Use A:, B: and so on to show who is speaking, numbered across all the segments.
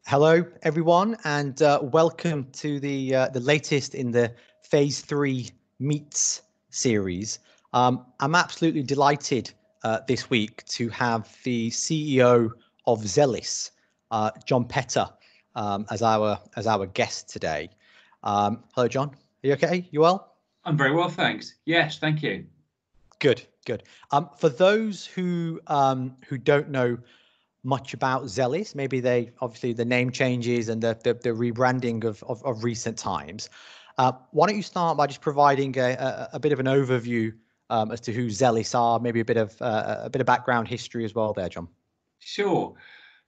A: Hello, everyone, and welcome to the latest in the Phase 3 Meets series. I'm absolutely delighted this week to have the CEO of Zellis, John Petter, as our guest today. Hello, John. Are you okay? You well?
B: I'm very well, thanks. Yes, thank you.
A: Good, good. For those who don't know much about Zellis, maybe obviously the name changes and the rebranding of recent times. Why don't you start by just providing a bit of an overview as to who Zellis are, maybe a bit of background history as well there, John.
B: Sure.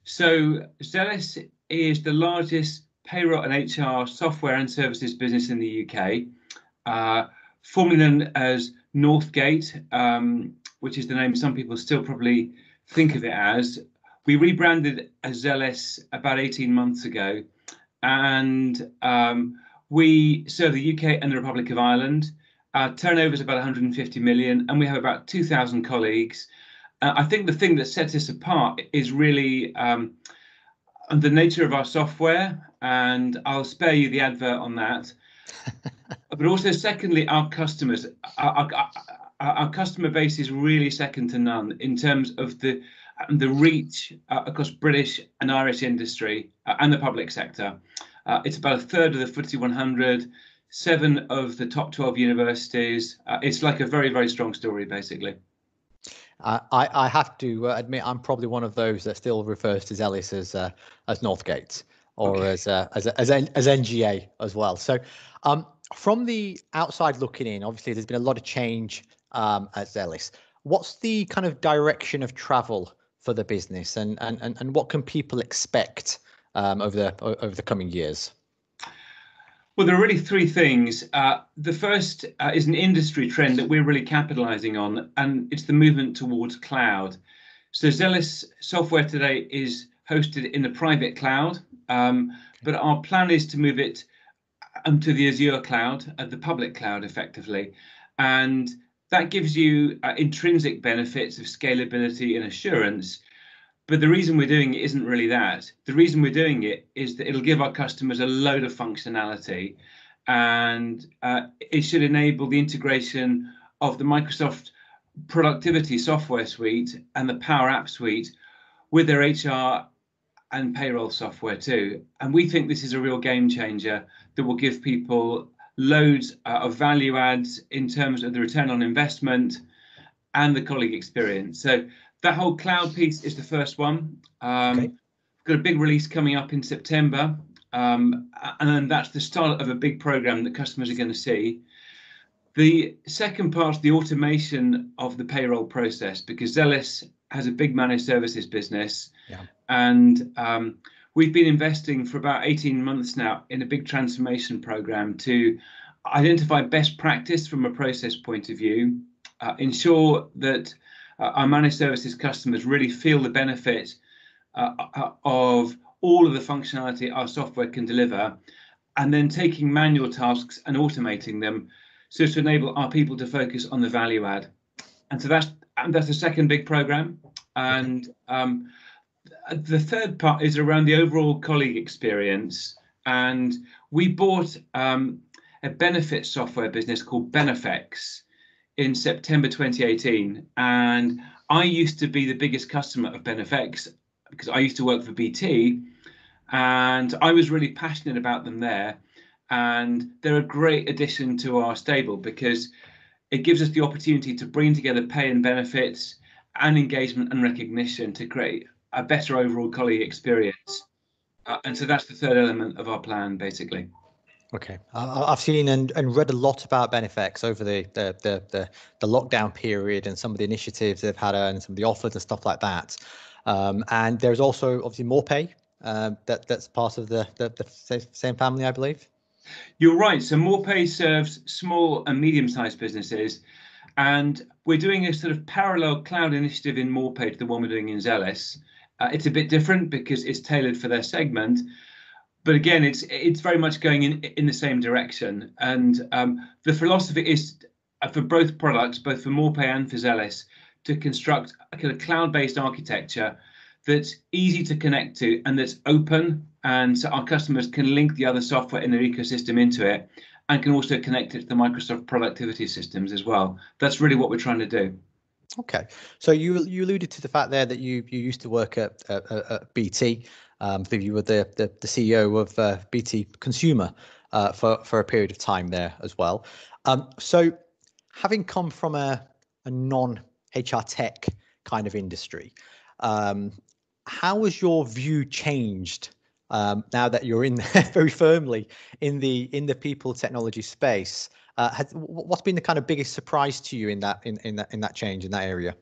B: So Zellis is the largest payroll and HR software and services business in the UK, formerly known as Northgate, which is the name some people still probably think of it as. We rebranded as Zellis about 18 months ago, and we serve the UK and the Republic of Ireland. Our turnover is about 150 million, and we have about 2,000 colleagues. I think the thing that sets us apart is really the nature of our software, and I'll spare you the advert on that. But also, secondly, our customers. Our customer base is really second to none in terms of the reach across British and Irish industry and the public sector. It's about a third of the FTSE 100, 7 of the top 12 universities. It's like a very, very strong story, basically.
A: I have to admit, I'm probably one of those that still refers to Zellis as Northgate or okay. as NGA as well. So from the outside looking in, obviously there's been a lot of change at Zellis. What's the kind of direction of travel for the business, and what can people expect over the coming years?
B: Well, there are really three things. The first is an industry trend that we're really capitalizing on, and it's the movement towards cloud. So Zellis software today is hosted in the private cloud, but our plan is to move it to the Azure cloud, the public cloud effectively. And that gives you intrinsic benefits of scalability and assurance. But the reason we're doing it isn't really that. The reason we're doing it is that it'll give our customers a load of functionality, and it should enable the integration of the Microsoft productivity software suite and the Power App suite with their HR and payroll software too. And we think this is a real game changer that will give people loads of value adds in terms of the return on investment and the colleague experience. So that whole cloud piece is the first one. Okay. We've got a big release coming up in September, and then that's the start of a big program that customers are going to see. The second part is the automation of the payroll process, because Zellis has a big managed services business, and we've been investing for about 18 months now in a big transformation program to identify best practice from a process point of view, ensure that our managed services customers really feel the benefit of all of the functionality our software can deliver, and then taking manual tasks and automating them so to enable our people to focus on the value add. And so that's the second big program. And the third part is around the overall colleague experience. And we bought a benefits software business called Benefex in September 2018. And I used to be the biggest customer of Benefex because I used to work for BT, and I was really passionate about them there. And they're a great addition to our stable because it gives us the opportunity to bring together pay and benefits and engagement and recognition to create a better overall colleague experience. And so that's the third element of our plan, basically.
A: Okay, I've seen and read a lot about Benefex over the lockdown period and some of the initiatives they've had and some of the offers and stuff like that. And there's also obviously MorePay that's part of the same family, I believe.
B: You're right. So MorePay serves small and medium-sized businesses, and we're doing a sort of parallel cloud initiative in MorePay to the one we're doing in Zellis. It's a bit different because it's tailored for their segment. But again, it's very much going in the same direction. And the philosophy is for both products, both for MorePay and for Zellis, to construct a kind of cloud-based architecture that's easy to connect to and that's open and so our customers can link the other software in their ecosystem into it, and can also connect it to the Microsoft productivity systems as well. That's really what we're trying to do.
A: Okay, so you alluded to the fact there that you used to work at BT. I believe you were the CEO of BT Consumer for a period of time there as well. So having come from a non-HR tech kind of industry, how has your view changed now that you're in there very firmly in the people technology space? What's been the kind of biggest surprise to you in that change in that area?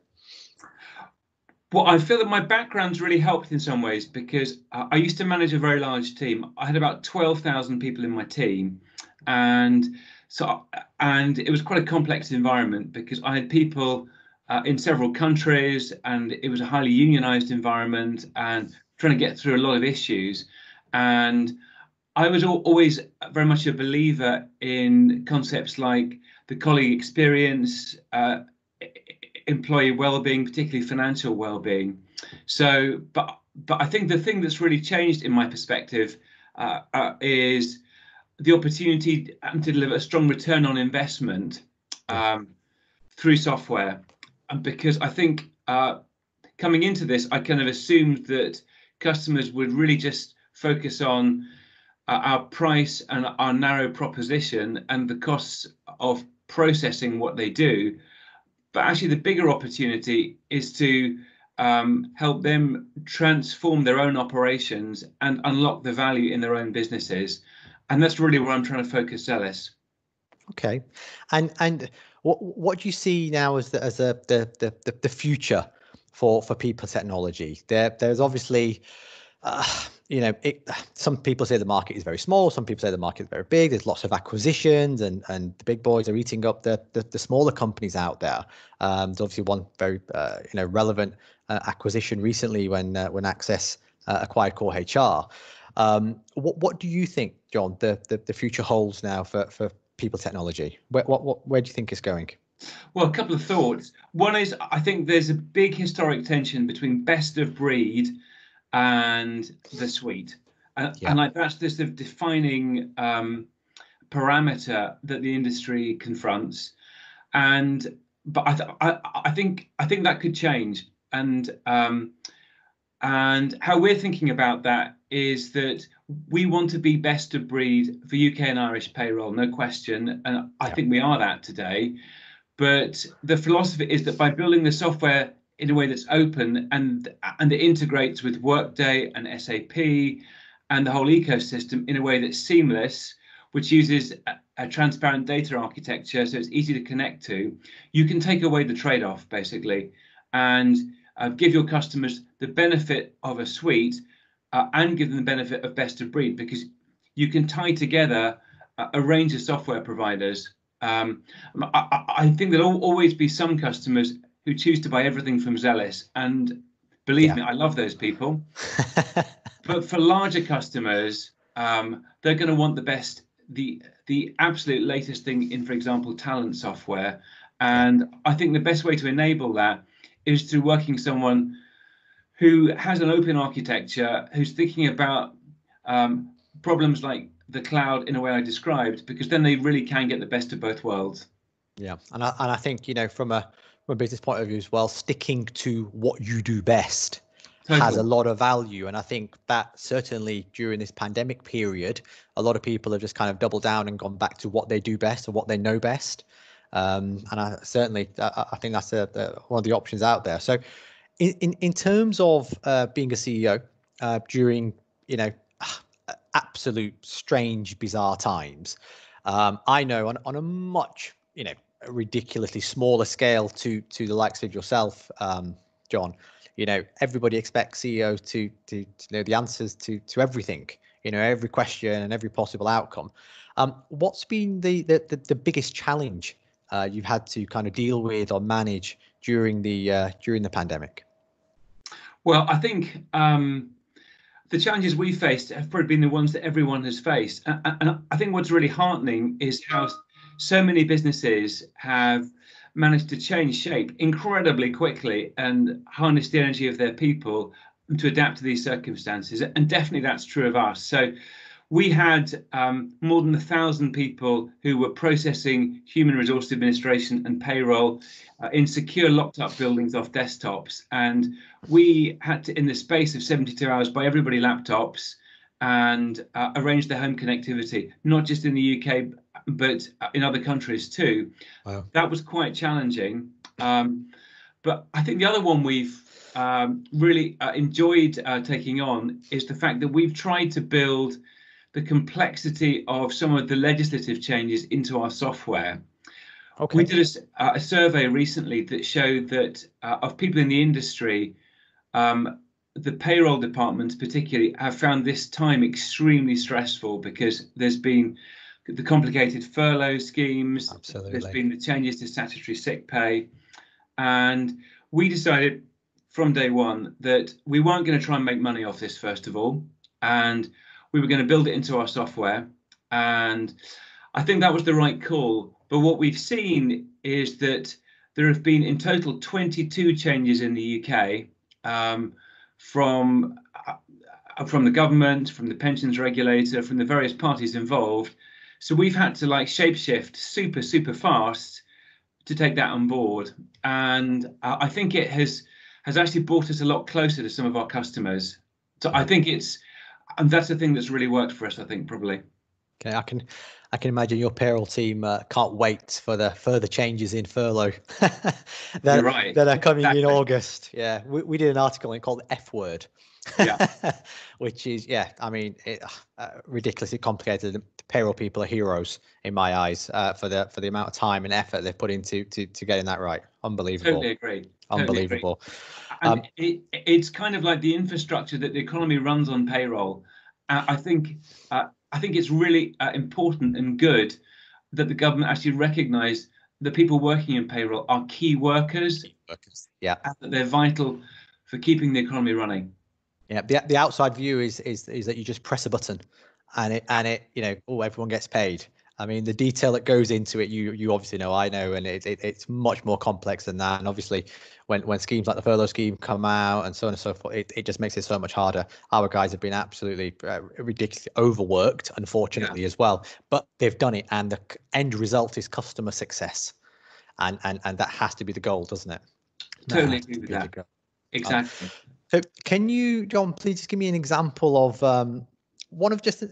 B: Well, I feel that my background's really helped in some ways, because I used to manage a very large team. I had about 12,000 people in my team, and it was quite a complex environment, because I had people in several countries, and it was a highly unionized environment, and trying to get through a lot of issues. And I was always very much a believer in concepts like the colleague experience, employee well-being, particularly financial well-being. So, but I think the thing that's really changed in my perspective is the opportunity to deliver a strong return on investment through software. And because I think coming into this, I kind of assumed that customers would really just focus on our price and our narrow proposition and the costs of processing what they do. But actually, the bigger opportunity is to help them transform their own operations and unlock the value in their own businesses. And that's really where I'm trying to focus Ellis.
A: Okay, and what do you see now as the future for people technology? There's obviously some people say the market is very small. Some people say the market is very big. There's lots of acquisitions, and the big boys are eating up the smaller companies out there. There's obviously one very relevant acquisition recently when Access acquired Core HR. What do you think, John, the future holds now for people technology? Where do you think it's going?
B: Well, a couple of thoughts. One is, I think there's a big historic tension between best of breed and the suite, and like that's this sort of defining parameter that the industry confronts. But I think that could change, and how we're thinking about that is that we want to be best of breed for UK and Irish payroll, no question, and I think we are that today. But the philosophy is that by building the software in a way that's open and it integrates with Workday and SAP and the whole ecosystem in a way that's seamless, which uses a transparent data architecture so it's easy to connect to, you can take away the trade-off basically, and give your customers the benefit of a suite and give them the benefit of best of breed, because you can tie together a range of software providers. I think there'll always be some customers who choose to buy everything from Zellis, and believe me, I love those people. But for larger customers, they're going to want the best, the absolute latest thing in, for example, talent software. And I think the best way to enable that is through working with someone who has an open architecture, who's thinking about problems like the cloud in a way I described, because then they really can get the best of both worlds.
A: Yeah, and I think from a business point of view as well, sticking to what you do best has a lot of value. And I think that certainly during this pandemic period, a lot of people have just kind of doubled down and gone back to what they do best or what they know best. And I think that's one of the options out there. So in terms of being a CEO during absolute strange, bizarre times, I know on a much a ridiculously smaller scale to the likes of yourself, John, everybody expects CEOs to know the answers to everything, every question and every possible outcome. What's been the biggest challenge you've had to kind of deal with or manage during the pandemic?
B: Well, I think the challenges we faced have probably been the ones that everyone has faced. And I think what's really heartening is how so many businesses have managed to change shape incredibly quickly and harness the energy of their people to adapt to these circumstances. And definitely that's true of us. So we had more than 1,000 people who were processing human resource administration and payroll in secure locked up buildings off desktops. And we had to, in the space of 72 hours, buy everybody laptops and arrange their home connectivity, not just in the UK, but in other countries too.
A: Wow.
B: That was quite challenging. But I think the other one we've really enjoyed taking on is the fact that we've tried to build the complexity of some of the legislative changes into our software.
A: Okay.
B: We did a survey recently that showed that of people in the industry, the payroll departments particularly have found this time extremely stressful because there's been the complicated furlough schemes.
A: Absolutely.
B: There's been the changes to statutory sick pay. And we decided from day one that we weren't going to try and make money off this, first of all, and we were going to build it into our software. And I think that was the right call. But what we've seen is that there have been in total 22 changes in the UK from the government, from the pensions regulator, from the various parties involved. So we've had to shapeshift super fast to take that on board. And I think it has actually brought us a lot closer to some of our customers. So I think that's the thing that's really worked for us, I think, probably.
A: Okay, I can imagine your payroll team can't wait for the further changes in furlough
B: You're right.
A: that are coming
B: Exactly.
A: in August. Yeah, we did an article called F Word, which is, I mean, ridiculously complicated. The payroll people are heroes in my eyes for the amount of time and effort they've put into getting that right. Unbelievable.
B: Totally agree.
A: Unbelievable.
B: And it's kind of like the infrastructure that the economy runs on payroll. I think it's really important and good that the government actually recognise that people working in payroll are key workers.
A: Yeah,
B: and that they're vital for keeping the economy running.
A: Yeah, the outside view is that you just press a button, and it everyone gets paid. I mean, the detail that goes into it, you obviously know, I know, and it's much more complex than that. And obviously, when schemes like the furlough scheme come out and so on and so forth, it just makes it so much harder. Our guys have been absolutely ridiculously overworked, unfortunately, as well. But they've done it, and the end result is customer success, and that has to be the goal, doesn't it?
B: Totally agree with that. Exactly.
A: So can you, John, please just give me an example of one of just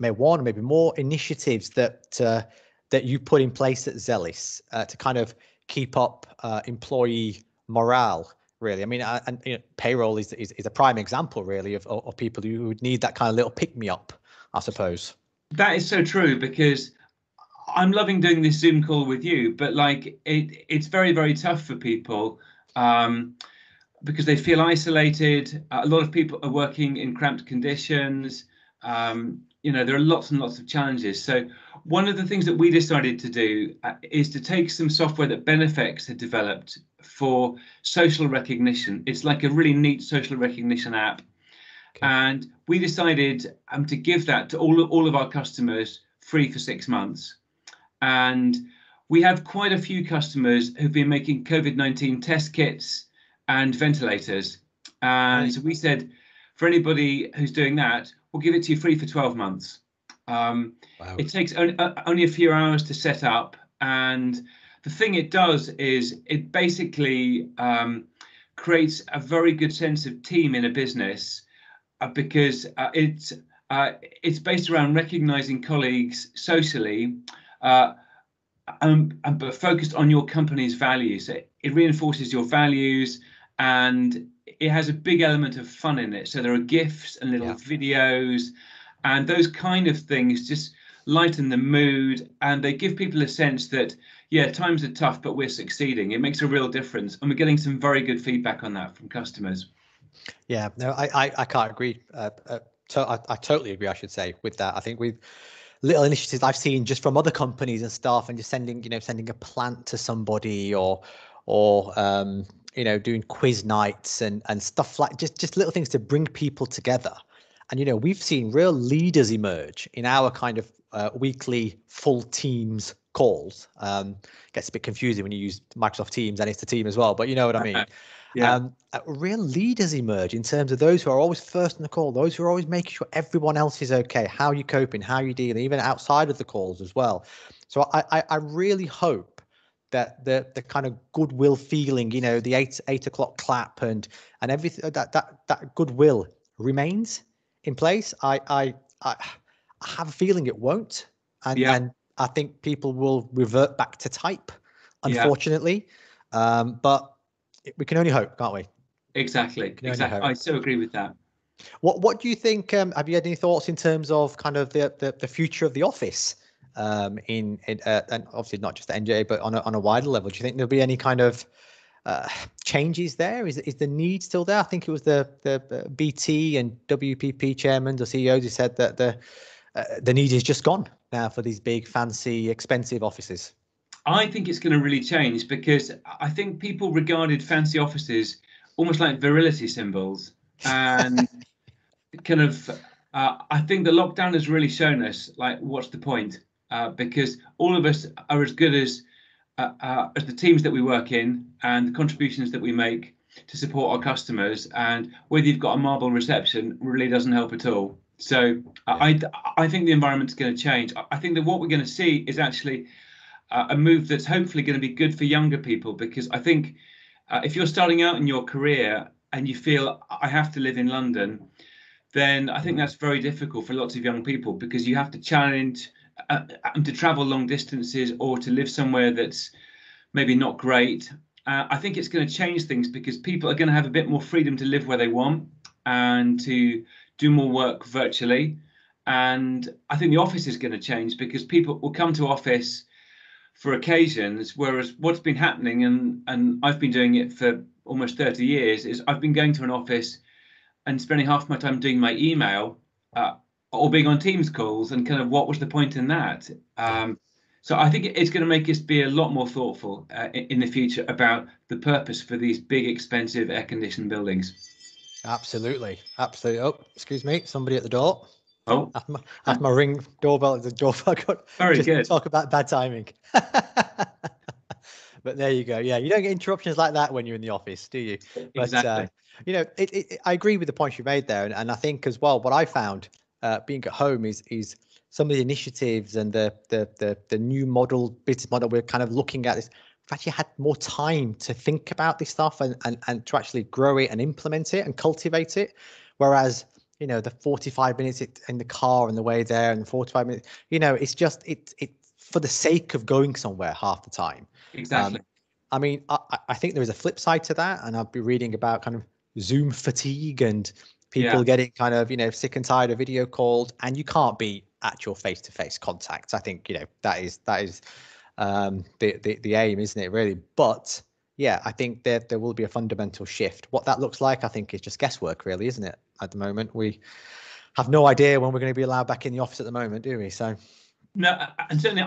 A: maybe one or maybe more initiatives that you put in place at Zellis to kind of keep up employee morale, really? I mean, and payroll is a prime example, really, of people who would need that kind of little pick-me-up, I suppose.
B: That is so true, because I'm loving doing this Zoom call with you, but it's very, very tough for people. Because they feel isolated. A lot of people are working in cramped conditions. There are lots and lots of challenges. So one of the things that we decided to do is to take some software that Benefex had developed for social recognition. It's like a really neat social recognition app. Okay. And we decided to give that to all of our customers free for 6 months. And we have quite a few customers who've been making COVID-19 test kits and ventilators. And so we said, for anybody who's doing that, we'll give it to you free for 12 months. Wow. It takes only a few hours to set up. And the thing it does is it basically creates a very good sense of team in a business because it's based around recognizing colleagues socially, but focused on your company's values. It reinforces your values, and it has a big element of fun in it. So there are gifs and little videos, and those kind of things just lighten the mood, and they give people a sense that, times are tough, but we're succeeding. It makes a real difference, and we're getting some very good feedback on that from customers.
A: Yeah, no, I can't agree. I totally agree, I should say, with that. I think with little initiatives I've seen just from other companies and stuff, and just sending a plant to somebody, or doing quiz nights and stuff like just little things to bring people together. And we've seen real leaders emerge in our kind of weekly full Teams calls. Gets a bit confusing when you use Microsoft Teams and it's the team as well, but you know what I mean.
B: Yeah.
A: Real leaders emerge in terms of those who are always first in the call, those who are always making sure everyone else is okay, how you coping, how you dealing, even outside of the calls as well. So I really hope that the kind of goodwill feeling, you know, the 8 o'clock clap and everything, that goodwill remains in place. I have a feeling it won't,
B: Yeah.
A: and I think people will revert back to type,
B: Yeah.
A: unfortunately. But we can only hope, can't we?
B: Exactly.
A: Can only
B: Exactly. I
A: hope.
B: so agree with that.
A: What do you think? Have you had any thoughts in terms of kind of the future of the office, and obviously not just the NJ, but on a wider level? Do you think there'll be any kind of changes there? Is the need still there? I think it was the BT and WPP chairmen or CEOs who said that the need is just gone now for these big, fancy, expensive offices.
B: I think it's going to really change because I think people regarded fancy offices almost like virility symbols. And kind of, I think the lockdown has really shown us, like, what's the point? Because all of us are as good as the teams that we work in and the contributions that we make to support our customers. And whether you've got a marble reception really doesn't help at all. So
A: Yeah.
B: I think the environment's going to change. I think that what we're going to see is actually a move that's hopefully going to be good for younger people, because I think if you're starting out in your career and you feel I have to live in London, then I think that's very difficult for lots of young people, because you have to challenge to travel long distances or to live somewhere that's maybe not great. I think it's going to change things because people are going to have a bit more freedom to live where they want and to do more work virtually. And I think the office is going to change because people will come to office for occasions, whereas what's been happening, and I've been doing it for almost 30 years, is I've been going to an office and spending half my time doing my email or being on Teams calls, and kind of what was the point in that?
A: Yeah.
B: So I think it's going to make us be a lot more thoughtful in the future about the purpose for these big, expensive air-conditioned buildings.
A: Absolutely. Absolutely. Oh, excuse me. Somebody at the door.
B: Oh,
A: After my ring doorbell, the doorbell got
B: very
A: just
B: good.
A: talk about bad timing. But there you go. Yeah, you don't get interruptions like that when you're in the office, do you? But
B: Exactly.
A: you know, I agree with the points you made there, and I think as well, what I found being at home is some of the initiatives and the new business model we're kind of looking at. This we've actually had more time to think about this stuff and to actually grow it and implement it and cultivate it, whereas you know the 45 minutes in the car on the way there and 45 minutes, you know, it's just it for the sake of going somewhere half the time.
B: Exactly.
A: I mean, I think there is a flip side to that, and I'll be reading about kind of Zoom fatigue and
B: Yeah.
A: people getting kind of, you know, sick and tired of video calls, and you can't beat actual face-to-face contacts. I think, you know, that is the aim, isn't it, really? But yeah, I think there will be a fundamental shift. What that looks like, I think, is just guesswork, really, isn't it? At the moment, we have no idea when we're going to be allowed back in the office at the moment, do we? So
B: No, and certainly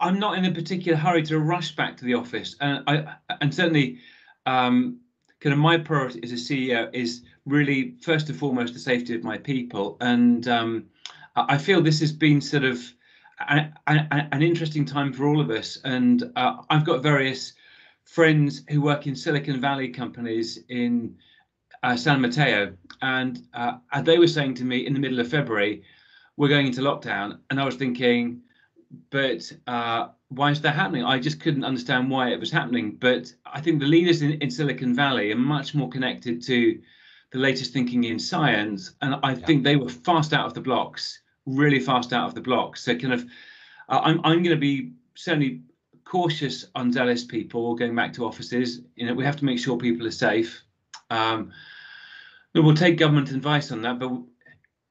B: I'm not in a particular hurry to rush back to the office, and certainly kind of my priority as a CEO is really first and foremost the safety of my people, and I feel this has been sort of an interesting time for all of us, and I've got various friends who work in Silicon Valley companies in San Mateo, and they were saying to me in the middle of February, we're going into lockdown. And I was thinking, but why is that happening? I just couldn't understand why it was happening. But I think the leaders in Silicon Valley are much more connected to the latest thinking in science. And I
A: yeah,
B: think they were fast out of the blocks, really fast out of the blocks. So kind of, I'm going to be certainly cautious on Zellis people going back to offices. You know, we have to make sure people are safe. We'll take government advice on that, but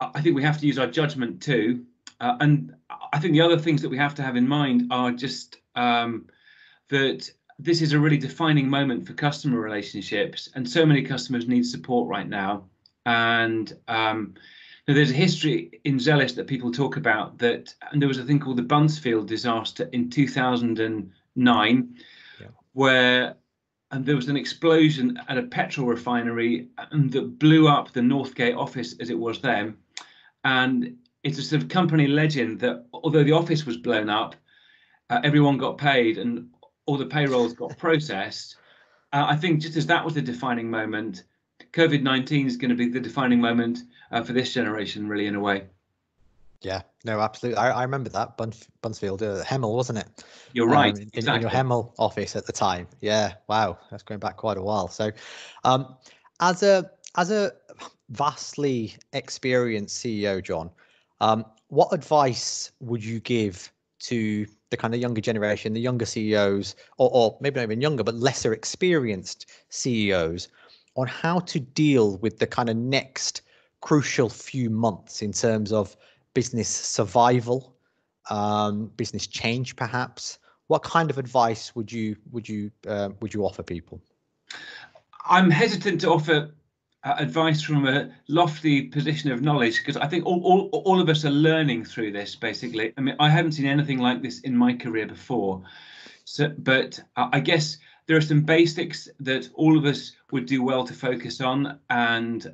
B: I think we have to use our judgment too. And I think the other things that we have to have in mind are just that this is a really defining moment for customer relationships, and so many customers need support right now. And there's a history in Zellis that people talk about that, and there was a thing called the Buncefield disaster in 2009,
A: yeah,
B: where and there was an explosion at a petrol refinery and that blew up the Northgate office as it was then. And it's a sort of company legend that although the office was blown up, everyone got paid and all the payrolls got processed. I think just as that was the defining moment, COVID-19 is going to be the defining moment for this generation, really, in a way.
A: Yeah, no, absolutely. I remember that Buncefield, Hemel, wasn't it?
B: You're right,
A: In your
B: exactly.
A: Hemel office at the time. Yeah, wow, that's going back quite a while. So, um, as a vastly experienced CEO, John, what advice would you give to the kind of younger generation, the younger CEOs, or maybe not even younger, but lesser experienced CEOs, on how to deal with the kind of next crucial few months in terms of business survival, business change, perhaps? What kind of advice would you offer people?
B: I'm hesitant to offer advice from a lofty position of knowledge because I think all of us are learning through this. Basically, I mean, I haven't seen anything like this in my career before. So, but I guess there are some basics that all of us would do well to focus on, and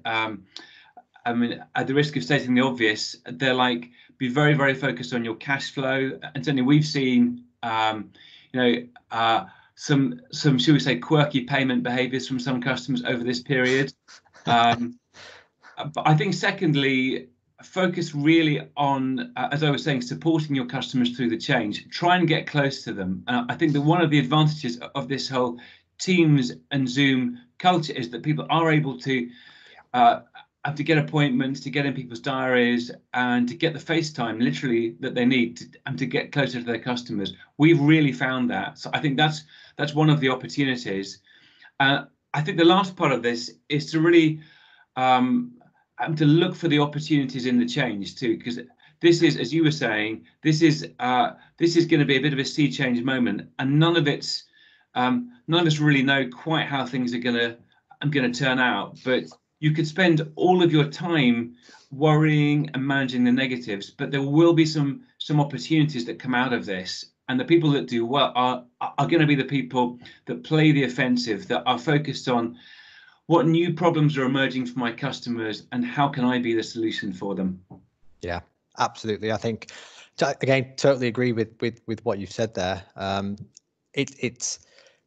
B: I mean, at the risk of stating the obvious, they're like be very, very focused on your cash flow. And certainly, we've seen, you know, some should we say quirky payment behaviours from some customers over this period. But I think, secondly, focus really on, as I was saying, supporting your customers through the change. Try and get close to them. I think that one of the advantages of this whole Teams and Zoom culture is that people are able to have to get appointments, to get in people's diaries, and to get the FaceTime literally that they need and to get closer to their customers. We've really found that. So I think that's one of the opportunities. I think the last part of this is to really to look for the opportunities in the change too, because this is, as you were saying, this is going to be a bit of a sea change moment, and none of us really know quite how things are going to turn out. But you could spend all of your time worrying and managing the negatives, but there will be some opportunities that come out of this. And the people that do well are going to be the people that play the offensive, that are focused on what new problems are emerging for my customers and how can I be the solution for them.
A: Yeah, absolutely. I think, again, totally agree with what you've said there. It's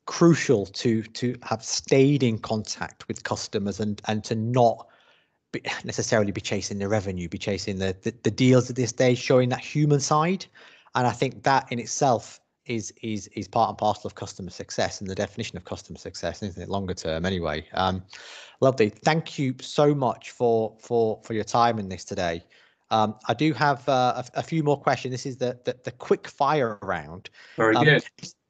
A: crucial to have stayed in contact with customers and to not necessarily be chasing the revenue, be chasing the deals at this stage, showing that human side. And I think that in itself is part and parcel of customer success and the definition of customer success, isn't it? Longer term, anyway. Lovely. Thank you so much for your time in this today. I do have a few more questions. This is the quick fire round.
B: Very good.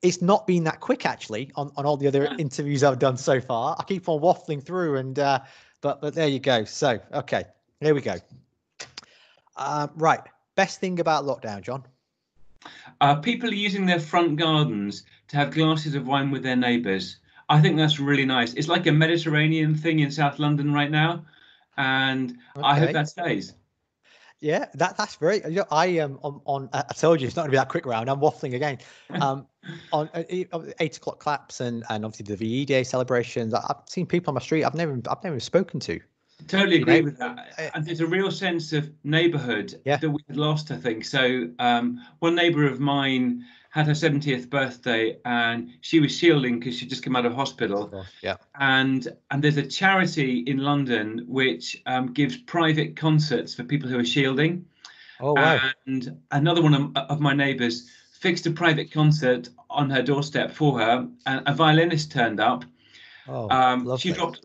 A: It's not been that quick actually on all the other interviews I've done so far. I keep on waffling through, and but there you go. So okay, here we go. Right, best thing about lockdown, John?
B: People are using their front gardens to have glasses of wine with their neighbours. I think that's really nice. It's like a Mediterranean thing in South London right now, and okay. I hope that stays.
A: Yeah, that's very. You know, I am on. I told you it's not going to be that quick round. I'm waffling again. On 8 o'clock claps and obviously the VE Day celebrations. I've seen people on my street I've never even spoken to.
B: Totally agree with that. And there's a real sense of neighbourhood that we had lost, I think. So one neighbour of mine had her 70th birthday and she was shielding because she'd just come out of hospital.
A: Yeah.
B: And there's a charity in London which gives private concerts for people who are shielding.
A: Oh, wow.
B: And another one of my neighbours fixed a private concert on her doorstep for her, and a violinist turned up.
A: Oh,
B: she dropped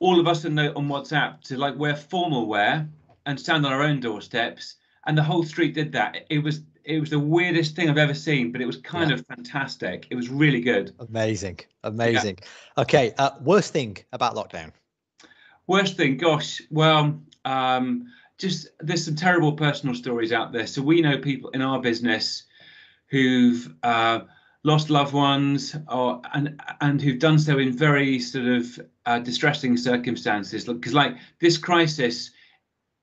B: all of us a note on WhatsApp to like wear formal wear and stand on our own doorsteps, and the whole street did that. It was the weirdest thing I've ever seen, but it was kind of fantastic. It was really good.
A: Amazing. Yeah. Okay, worst thing about lockdown?
B: Worst thing, gosh, well, just there's some terrible personal stories out there. So we know people in our business who've lost loved ones, and who've done so in very sort of distressing circumstances. Because like this crisis,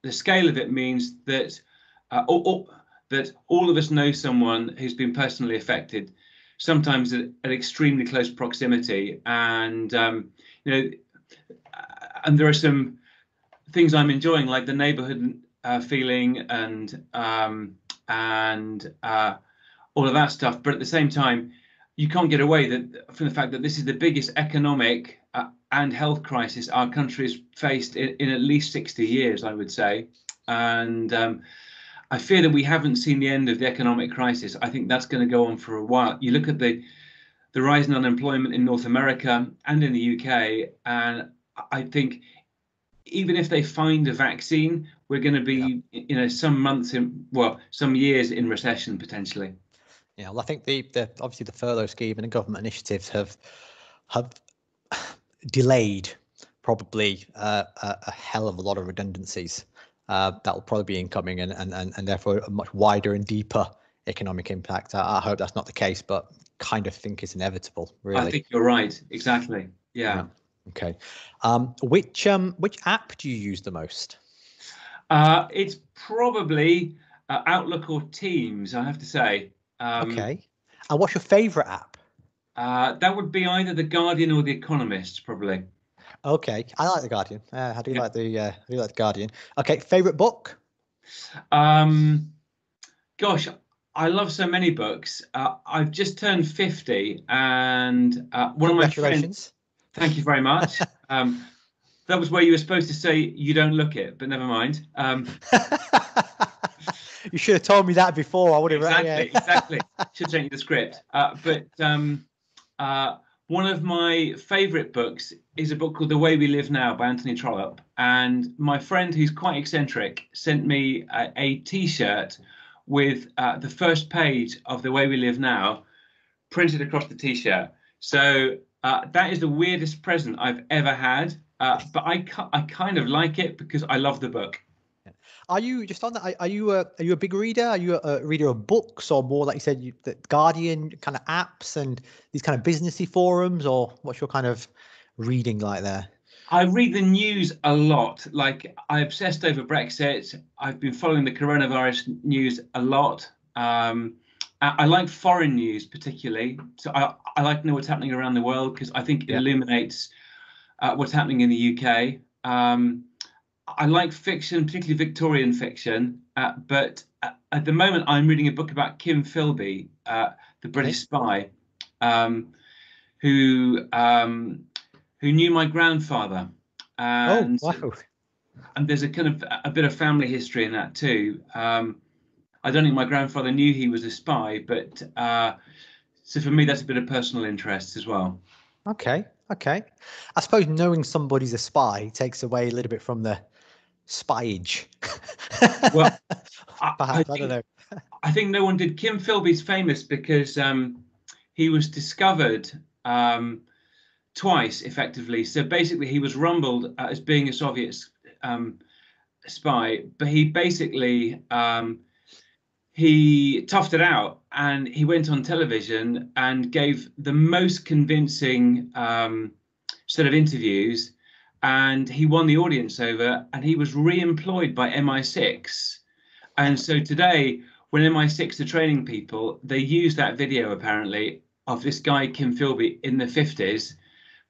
B: the scale of it means that that all of us know someone who's been personally affected, sometimes at extremely close proximity, and you know, and there are some things I'm enjoying, like the neighbourhood feeling and all of that stuff. But at the same time, you can't get away from the fact that this is the biggest economic and health crisis our country has faced in at least 60 years, I would say. And I fear that we haven't seen the end of the economic crisis. I think that's going to go on for a while. You look at the rise in unemployment in North America and in the UK, and I think even if they find a vaccine, we're going to be, some years in recession potentially.
A: Yeah, well, I think the obviously the furlough scheme and the government initiatives have delayed probably a hell of a lot of redundancies that will probably be incoming, and therefore a much wider and deeper economic impact. I hope that's not the case, but kind of think it's inevitable, really.
B: I think you're right. Exactly. Yeah.
A: Okay. Which app do you use the most?
B: It's probably Outlook or Teams, I have to say.
A: Okay. And what's your favorite app?
B: That would be either The Guardian or The Economist, probably.
A: Okay, I like The Guardian. I do like the Guardian. Okay, favorite book?
B: Gosh, I love so many books. I've just turned 50, and one of my friends. Thank you very much. That was where you were supposed to say you don't look it, but never mind.
A: You should have told me that before. I would have.
B: Exactly. Should send you the script. But one of my favourite books is a book called The Way We Live Now by Anthony Trollope. And my friend, who's quite eccentric, sent me a T-shirt with the first page of The Way We Live Now printed across the T-shirt. So that is the weirdest present I've ever had. But I kind of like it because I love the book.
A: Are you just on that? Are you a big reader? Are you a reader of books, or more like you said, the Guardian kind of apps and these kind of businessy forums, or what's your kind of reading like there?
B: I read the news a lot. Like, I obsessed over Brexit. I've been following the coronavirus news a lot. I like foreign news particularly. So I like to know what's happening around the world because I think it illuminates what's happening in the UK. I like fiction, particularly Victorian fiction, but at the moment I'm reading a book about Kim Philby, the British spy, who knew my grandfather. And,
A: wow.
B: And there's a kind of a bit of family history in that too. I don't think my grandfather knew he was a spy, but so for me that's a bit of personal interest as well.
A: Okay. I suppose knowing somebody's a spy takes away a little bit from the spyage.
B: Well,
A: I don't know.
B: I think no one did. Kim Philby's famous because he was discovered twice, effectively. So basically, he was rumbled as being a Soviet spy, but he basically he toughed it out and he went on television and gave the most convincing set of interviews. And he won the audience over, and he was re-employed by MI6. And so today, when MI6 are training people, they use that video apparently of this guy Kim Philby in the 50s,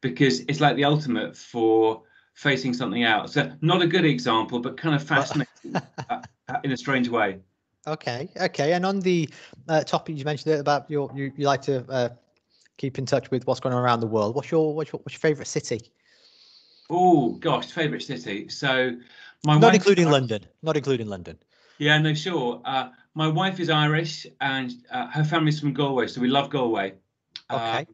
B: because it's like the ultimate for facing something out. So not a good example, but kind of fascinating in a strange way.
A: Okay. And on the topic you mentioned about you like to keep in touch with what's going on around the world. What's your favorite city?
B: Oh gosh, favorite city. So
A: not including London.
B: Yeah, no, sure. My wife is Irish and her family's from Galway, so we love Galway.
A: Okay.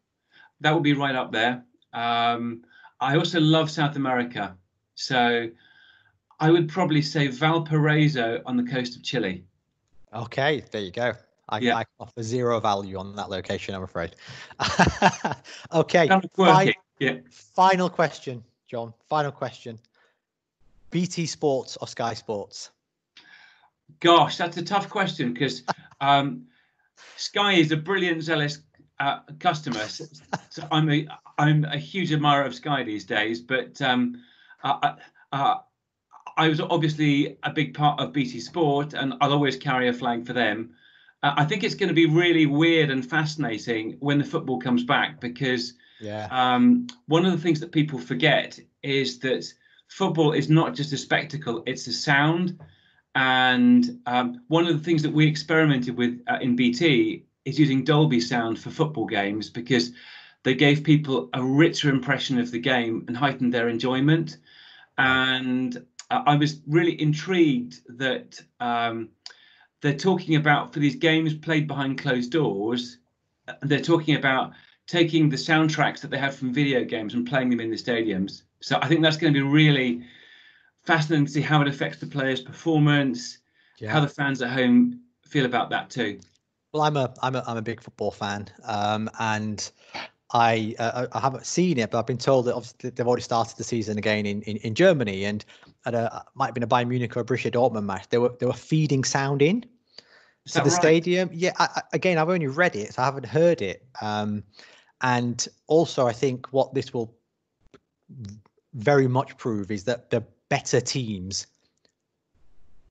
B: That would be right up there. I also love South America, so I would probably say Valparaiso on the coast of Chile.
A: Okay, there you go. I offer zero value on that location, I'm afraid. Okay. Final question, John. Final question. BT Sports or Sky Sports?
B: Gosh, that's a tough question because Sky is a brilliant Zellis customer. So I'm a huge admirer of Sky these days, but I was obviously a big part of BT Sport, and I'll always carry a flag for them. I think it's going to be really weird and fascinating when the football comes back, because one of the things that people forget is that football is not just a spectacle, it's a sound. And one of the things that we experimented with in BT is using Dolby sound for football games because they gave people a richer impression of the game and heightened their enjoyment. And I was really intrigued that they're talking about, for these games played behind closed doors, they're talking about taking the soundtracks that they have from video games and playing them in the stadiums. So I think that's going to be really fascinating to see how it affects the players' performance, how the fans at home feel about that too.
A: Well, I'm a big football fan, and I haven't seen it, but I've been told that obviously they've already started the season again in Germany, and at might have been a Bayern Munich or a Borussia Dortmund match. They were feeding sound in to the stadium. Yeah, again, I've only read it, so I haven't heard it. And also, I think what this will very much prove is that the better teams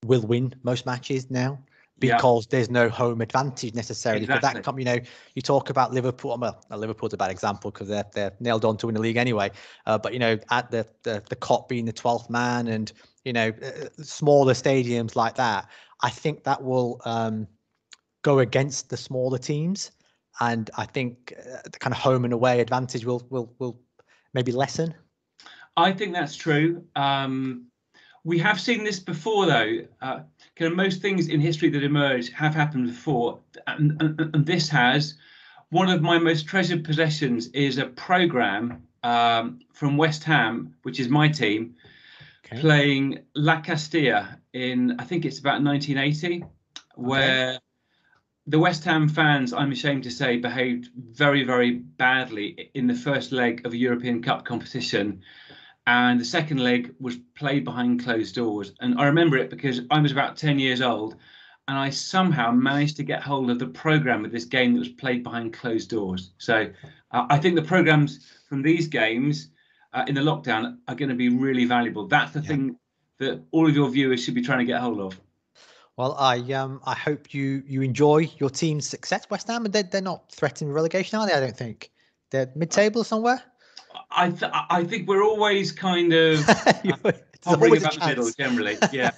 A: will win most matches now, because there's no home advantage necessarily.
B: Exactly.
A: But that, you talk about Liverpool. Well, Liverpool's a bad example because they're nailed on to win the league anyway. But at the Kop being the 12th man, and smaller stadiums like that, I think that will go against the smaller teams, and I think the kind of home and away advantage will maybe lessen.
B: I think that's true. We have seen this before, though. Kind of most things in history that emerge have happened before, and this has. One of my most treasured possessions is a program from West Ham, which is my team, playing La Castilla in, I think it's about 1980, where the West Ham fans, I'm ashamed to say, behaved very, very badly in the first leg of a European Cup competition. And the second leg was played behind closed doors. And I remember it because I was about 10 years old, and I somehow managed to get hold of the program of this game that was played behind closed doors. So I think the programs from these games in the lockdown are going to be really valuable. That's the thing that all of your viewers should be trying to get hold of.
A: Well, I hope you enjoy your team's success. West Ham, and they're not threatening relegation, are they? I don't think they're mid-table somewhere.
B: I think we're always kind of hovering about the middle generally. Yeah.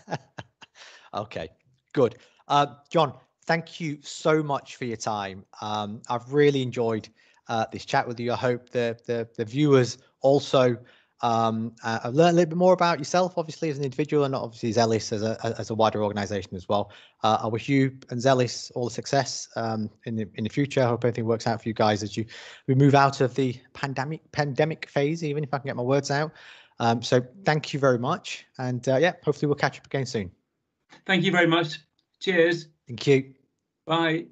A: Okay, good. John, thank you so much for your time. I've really enjoyed this chat with you. I hope the viewers also have learned a little bit more about yourself, obviously as an individual, and obviously Zellis as a wider organisation as well. I wish you and Zellis all the success in the future. I hope everything works out for you guys as we move out of the pandemic phase, even if I can get my words out. So thank you very much, and hopefully we'll catch up again soon.
B: Thank you very much. Cheers.
A: Thank you.
B: Bye.